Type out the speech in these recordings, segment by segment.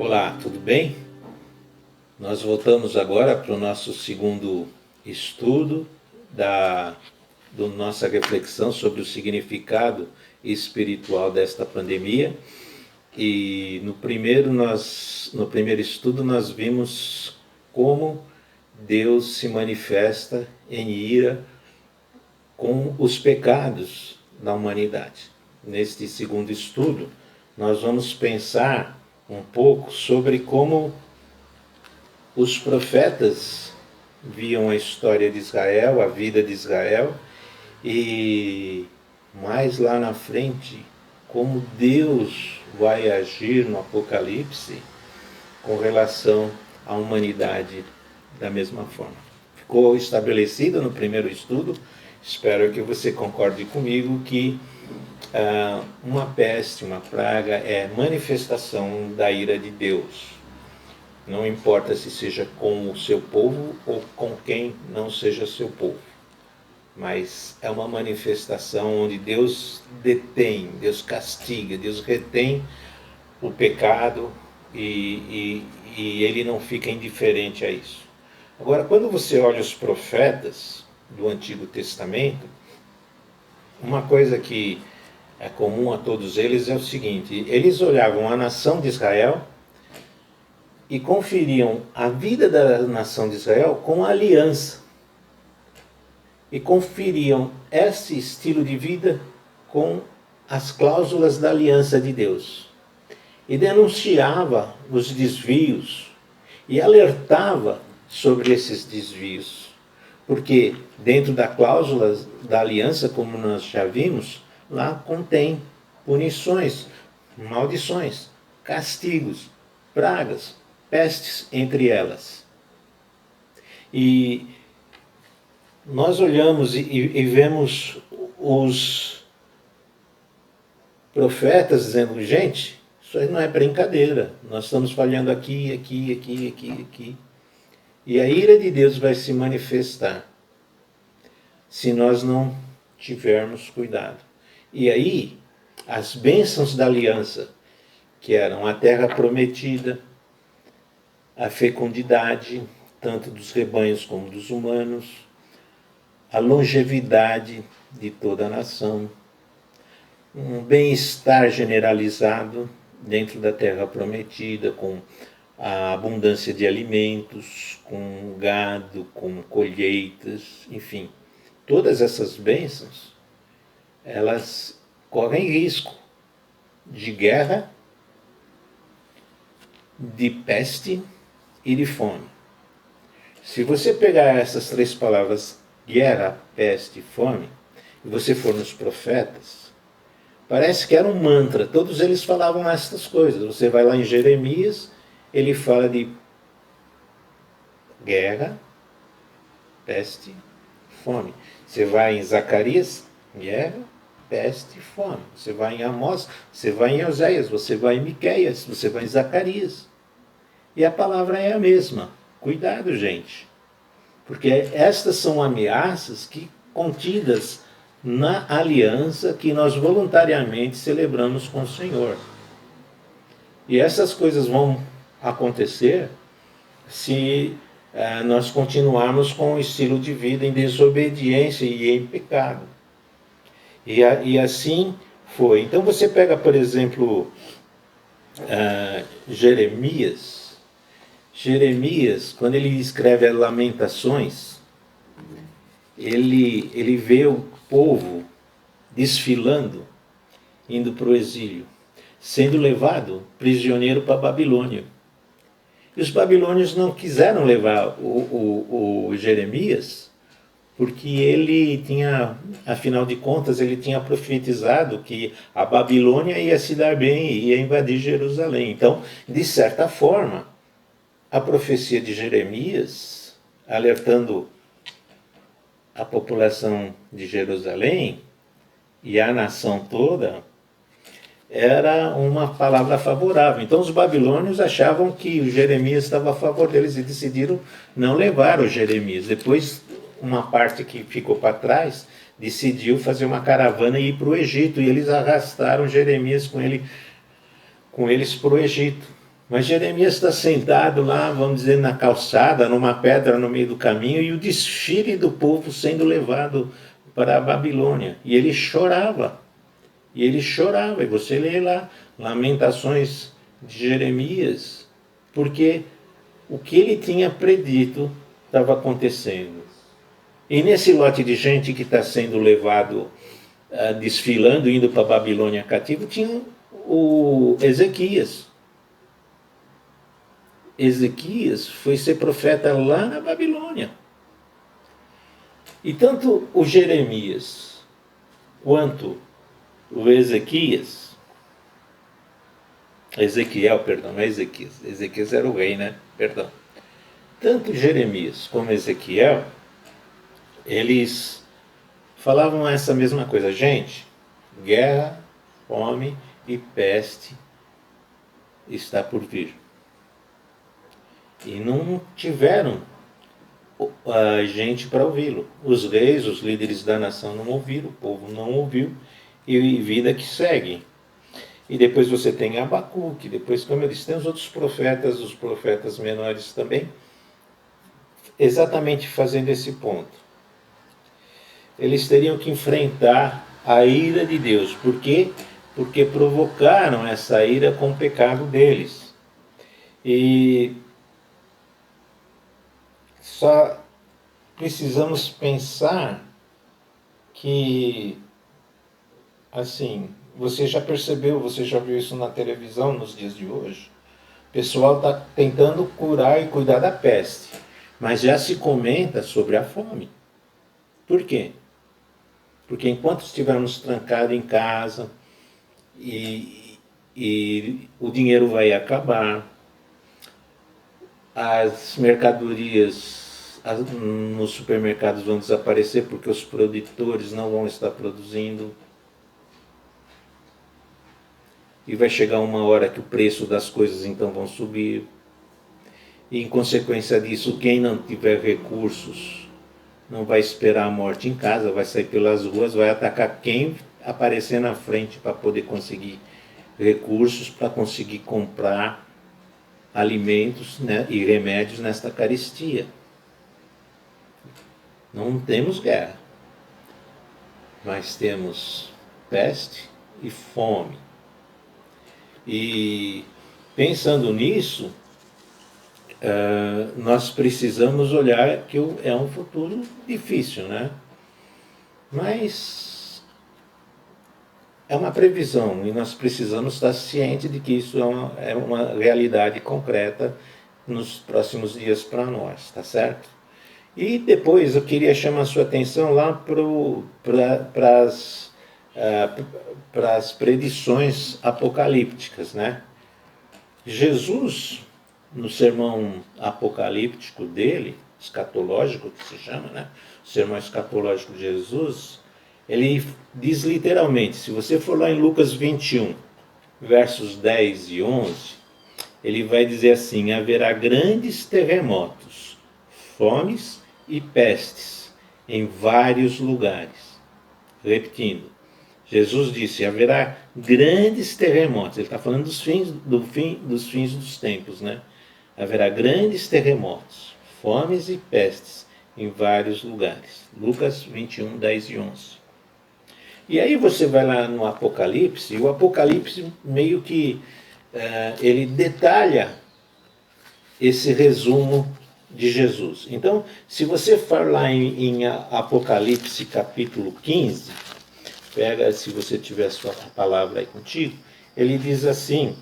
Olá, tudo bem? Nós voltamos agora para o nosso segundo estudo da nossa reflexão sobre o significado espiritual desta pandemia. E no primeiro estudo nós vimos como Deus se manifesta em ira com os pecados da humanidade. Neste segundo estudo, nós vamos pensar um pouco sobre como os profetas viam a história de Israel, a vida de Israel, e mais lá na frente, como Deus vai agir no Apocalipse com relação à humanidade da mesma forma. Ficou estabelecido no primeiro estudo, espero que você concorde comigo que uma peste, uma praga é manifestação da ira de Deus. Não importa se seja com o seu povo ou com quem não seja seu povo. Mas é uma manifestação onde Deus detém, Deus castiga, Deus retém o pecado e ele não fica indiferente a isso. Agora, quando você olha os profetas do Antigo Testamento, uma coisa que é comum a todos eles é o seguinte: eles olhavam a nação de Israel e conferiam a vida da nação de Israel com a aliança. E conferiam esse estilo de vida com as cláusulas da aliança de Deus. E denunciava os desvios e alertava sobre esses desvios. Porque dentro da cláusula da aliança, como nós já vimos, lá contém punições, maldições, castigos, pragas, pestes entre elas. E nós olhamos e vemos os profetas dizendo: gente, isso aí não é brincadeira, nós estamos falhando aqui. E a ira de Deus vai se manifestar se nós não tivermos cuidado. E aí, as bênçãos da aliança, que eram a terra prometida, a fecundidade, tanto dos rebanhos como dos humanos, a longevidade de toda a nação, um bem-estar generalizado dentro da terra prometida, com a abundância de alimentos, com gado, com colheitas, enfim. Todas essas bênçãos, elas correm risco de guerra, de peste e de fome. Se você pegar essas três palavras, guerra, peste e fome, e você for nos profetas, parece que era um mantra, todos eles falavam essas coisas. Você vai lá em Jeremias, ele fala de guerra, peste, fome. Você vai em Zacarias, guerra, peste e fome. Você vai em Amós, você vai em Oséias, você vai em Miqueias, você vai em Zacarias. E a palavra é a mesma. Cuidado, gente. Porque estas são ameaças contidas na aliança que nós voluntariamente celebramos com o Senhor. E essas coisas vão acontecer se nós continuarmos com o estilo de vida em desobediência e em pecado. E assim foi. Então você pega, por exemplo, Jeremias, quando ele escreve as Lamentações, ele vê o povo desfilando, indo para o exílio, sendo levado prisioneiro para a Babilônia. E os babilônios não quiseram levar o Jeremias, porque ele tinha, afinal de contas, ele tinha profetizado que a Babilônia ia se dar bem e ia invadir Jerusalém. Então, de certa forma, a profecia de Jeremias, alertando a população de Jerusalém e a nação toda, era uma palavra favorável. Então os babilônios achavam que o Jeremias estava a favor deles e decidiram não levar o Jeremias. Depois, uma parte que ficou para trás decidiu fazer uma caravana e ir para o Egito, e eles arrastaram Jeremias com eles para o Egito. Mas Jeremias está sentado lá, vamos dizer, na calçada, numa pedra no meio do caminho, e o desfile do povo sendo levado para a Babilônia. E ele chorava. E você lê lá, Lamentações de Jeremias, porque o que ele tinha predito estava acontecendo. E nesse lote de gente que está sendo levado, desfilando, indo para a Babilônia cativo, tinha o Ezequias. Ezequias foi ser profeta lá na Babilônia. E tanto o Jeremias quanto o Ezequiel, perdão, não é Ezequias. Ezequias era o rei, né? Perdão. Tanto Jeremias como Ezequiel, eles falavam essa mesma coisa. Gente, guerra, fome e peste está por vir. E não tiveram a gente para ouvi-lo. Os reis, os líderes da nação não ouviram, o povo não ouviu, e vida que segue. E depois você tem Abacuque, depois, como eu disse, tem os outros profetas, os profetas menores também, exatamente fazendo esse ponto. Eles teriam que enfrentar a ira de Deus. Por quê? Porque provocaram essa ira com o pecado deles. E só precisamos pensar que, assim, você já percebeu, você já viu isso na televisão nos dias de hoje? O pessoal está tentando curar e cuidar da peste, mas já se comenta sobre a fome. Por quê? Porque enquanto estivermos trancados em casa e o dinheiro vai acabar, as mercadorias nos supermercados vão desaparecer porque os produtores não vão estar produzindo. E vai chegar uma hora que o preço das coisas então vão subir. E em consequência disso, quem não tiver recursos não vai esperar a morte em casa, vai sair pelas ruas, vai atacar quem aparecer na frente para poder conseguir recursos, para conseguir comprar alimentos, né, e remédios nesta carestia. Não temos guerra, mas temos peste e fome. E pensando nisso, nós precisamos olhar que é um futuro difícil, né? Mas é uma previsão e nós precisamos estar cientes de que isso é uma realidade concreta nos próximos dias para nós, tá certo? E depois eu queria chamar a sua atenção lá para as predições apocalípticas, né? Jesus, no sermão apocalíptico dele, escatológico que se chama, né? O sermão escatológico de Jesus, ele diz literalmente, se você for lá em Lucas 21, versos 10 e 11, ele vai dizer assim: haverá grandes terremotos, fomes e pestes em vários lugares. Repetindo, Jesus disse, haverá grandes terremotos. Ele está falando dos fins dos tempos, né? Haverá grandes terremotos, fomes e pestes em vários lugares. Lucas 21, 10 e 11. E aí você vai lá no Apocalipse, e o Apocalipse meio que ele detalha esse resumo de Jesus. Então, se você for lá em Apocalipse capítulo 15, pega, se você tiver a sua palavra aí contigo, ele diz assim,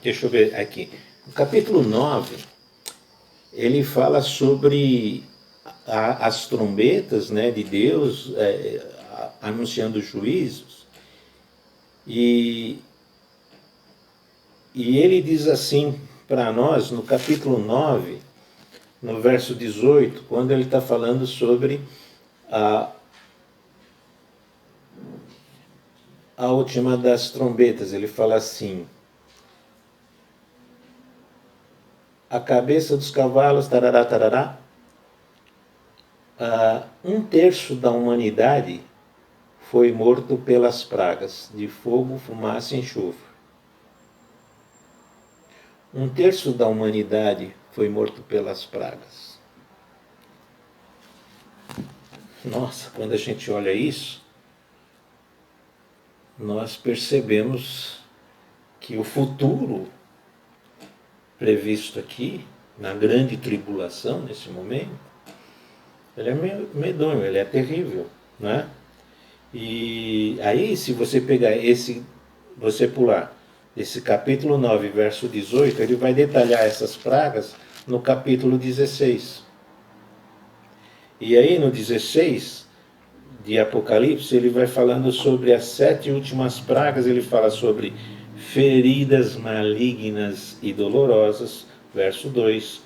deixa eu ver aqui, no capítulo 9, ele fala sobre as trombetas, né, de Deus, anunciando juízos, e ele diz assim para nós, no capítulo 9, no verso 18, quando ele está falando sobre a última das trombetas, ele fala assim: a cabeça dos cavalos, tarará, tarará, 1/3 da humanidade foi morto pelas pragas de fogo, fumaça e enxofre. 1/3 da humanidade foi morto pelas pragas. Nossa, quando a gente olha isso, nós percebemos que o futuro previsto aqui, na grande tribulação, nesse momento, ele é medonho, ele é terrível, né? E aí, se você pegar você pular esse capítulo 9, verso 18, ele vai detalhar essas pragas no capítulo 16. E aí, no 16 de Apocalipse, ele vai falando sobre as 7 últimas pragas, ele fala sobre feridas malignas e dolorosas, verso 2.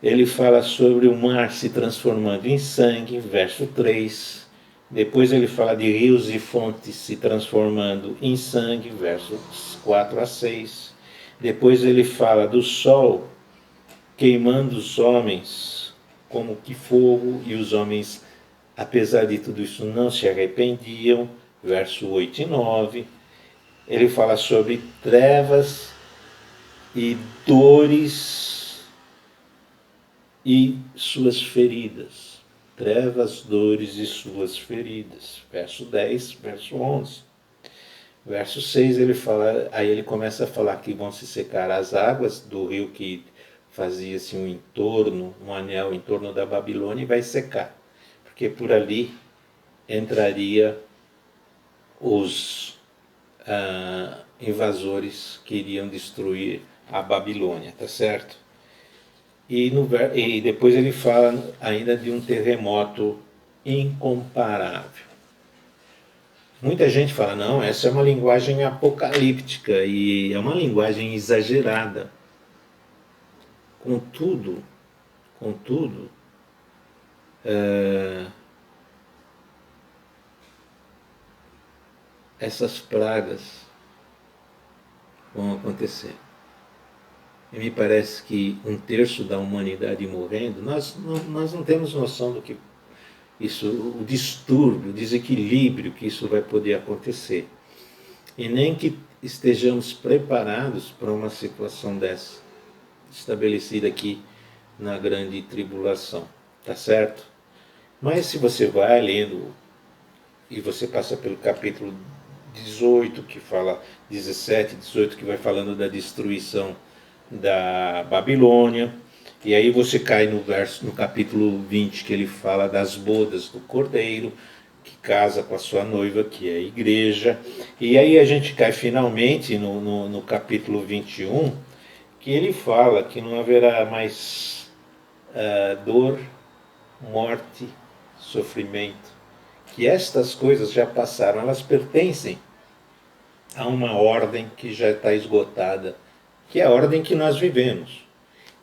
Ele fala sobre o mar se transformando em sangue, verso 3. Depois ele fala de rios e fontes se transformando em sangue, versos 4 a 6. Depois ele fala do sol queimando os homens como que fogo, e os homens, apesar de tudo isso, não se arrependiam, verso 8 e 9. Ele fala sobre trevas e dores e suas feridas. Trevas, dores e suas feridas. Verso 10, verso 11. Verso 6 ele fala, aí ele começa a falar que vão se secar as águas do rio que fazia-se um entorno, um anel em torno da Babilônia, e vai secar. Porque por ali entraria os invasores que iriam destruir a Babilônia, tá certo? E depois ele fala ainda de um terremoto incomparável. Muita gente fala, não, essa é uma linguagem apocalíptica e é uma linguagem exagerada. Contudo, essas pragas vão acontecer. E me parece que 1/3 da humanidade morrendo, nós não temos noção do que isso, o distúrbio, o desequilíbrio que isso vai poder acontecer. E nem que estejamos preparados para uma situação dessa, estabelecida aqui na grande tribulação, tá certo? Mas se você vai lendo e você passa pelo capítulo 18, que fala 17, 18, que vai falando da destruição da Babilônia, e aí você cai no capítulo 20, que ele fala das bodas do Cordeiro, que casa com a sua noiva, que é a igreja. E aí a gente cai finalmente no capítulo 21, que ele fala que não haverá mais dor, morte, sofrimento, que estas coisas já passaram, elas pertencem a uma ordem que já está esgotada, que é a ordem que nós vivemos,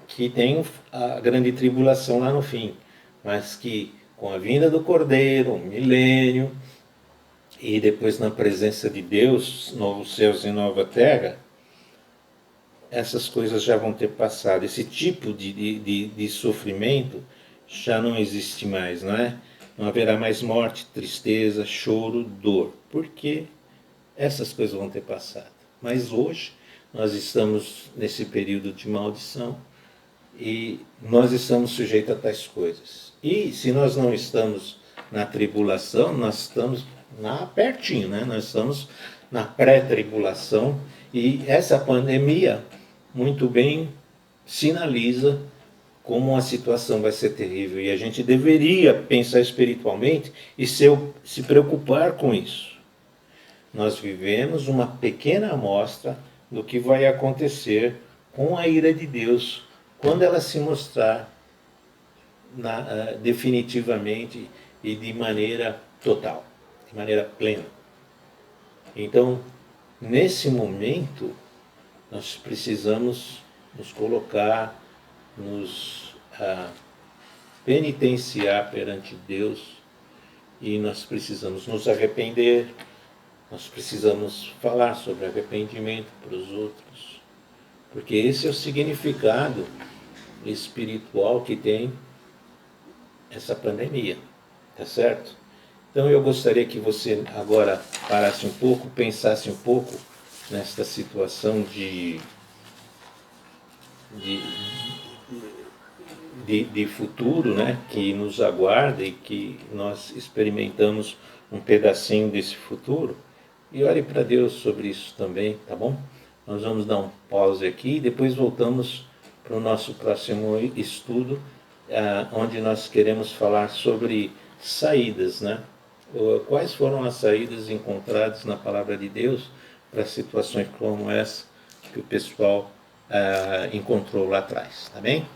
que tem a grande tribulação lá no fim, mas que com a vinda do Cordeiro, o milênio, e depois na presença de Deus, novos céus e nova terra, essas coisas já vão ter passado. Esse tipo de sofrimento já não existe mais, não é? Não haverá mais morte, tristeza, choro, dor, porque essas coisas vão ter passado. Mas hoje nós estamos nesse período de maldição e nós estamos sujeitos a tais coisas. E se nós não estamos na tribulação, nós estamos pertinho, né? Nós estamos na pré-tribulação, e essa pandemia muito bem sinaliza como a situação vai ser terrível, e a gente deveria pensar espiritualmente e se preocupar com isso. Nós vivemos uma pequena amostra do que vai acontecer com a ira de Deus quando ela se mostrar definitivamente e de maneira total, de maneira plena. Então, nesse momento, nós precisamos nos colocar, nos penitenciar perante Deus, e nós precisamos nos arrepender, nós precisamos falar sobre arrependimento para os outros, porque esse é o significado espiritual que tem essa pandemia, tá certo? Então eu gostaria que você agora parasse um pouco, pensasse um pouco nesta situação de de, de futuro, né, que nos aguarda e que nós experimentamos um pedacinho desse futuro. E ore para Deus sobre isso também, tá bom? Nós vamos dar um pause aqui e depois voltamos para o nosso próximo estudo, onde nós queremos falar sobre saídas, né? Quais foram as saídas encontradas na palavra de Deus para situações como essa que o pessoal encontrou lá atrás, tá bem?